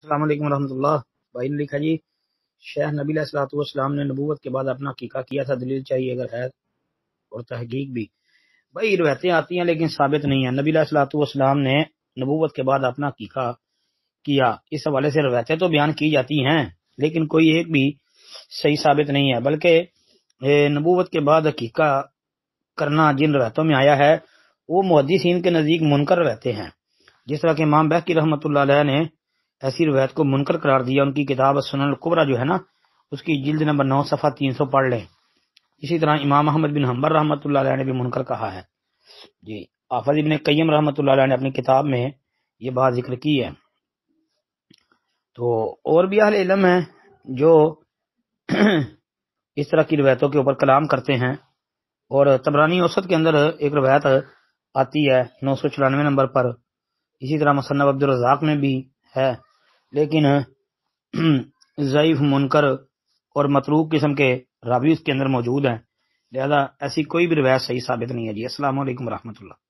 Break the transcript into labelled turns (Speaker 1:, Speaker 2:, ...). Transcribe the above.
Speaker 1: السلام علیکم ورحمۃ اللہ بھائی نے لکھا جی شیخ نبی علیہ الصلوۃ والسلام نے نبوت کے بعد اپنا عقیقہ کیا تھا، دلیل چاہیے اگر ہے اور تحقیق بھی۔ بھائی روایتیں آتی ہیں لیکن ثابت نہیں ہیں۔ نبی علیہ الصلوۃ والسلام نے نبوت کے بعد اپنا عقیقہ کیا، اس حوالے سے روایتیں تو بیان کی جاتی ہیں لیکن کوئی ایک بھی صحیح ثابت نہیں ہے، بلکہ نبوت کے بعد عقیقہ کرنا جن روایتوں میں آیا ہے وہ محدثین کے نزدیک منکر روایتیں ہیں، جس طرح کہ امام بہقی رحمۃ اللہ علیہ نے ایسی روایت کو منکر قرار دیا۔ ان کی کتاب السنن الکبریٰ جو ہے نا، اس کی جلد نمبر 9 صفحہ 300 پڑھ لیں۔ اسی طرح امام احمد بن حنبل رحمۃ اللہ علیہ نے بھی منکر کہا ہے جی۔ حافظ ابن قیم رحمۃ اللہ علیہ نے اپنی کتاب میں یہ بات ذکر کی ہے۔ تو اور بھی اہل علم ہیں جو اس طرح کی روایتوں کے اوپر کلام کرتے ہیں، اور طبرانی اوسط کے اندر ایک روایت آتی ہے 994 نمبر پر، اسی طرح مصنف عبد الرزاق میں بھی ہے، لیکن ضعیف، منکر اور متروک قسم کے راوی اس کے اندر موجود ہیں، لہذا ایسی کوئی بھی روایت صحیح ثابت نہیں ہے جی۔ السلام علیکم ورحمۃ اللہ۔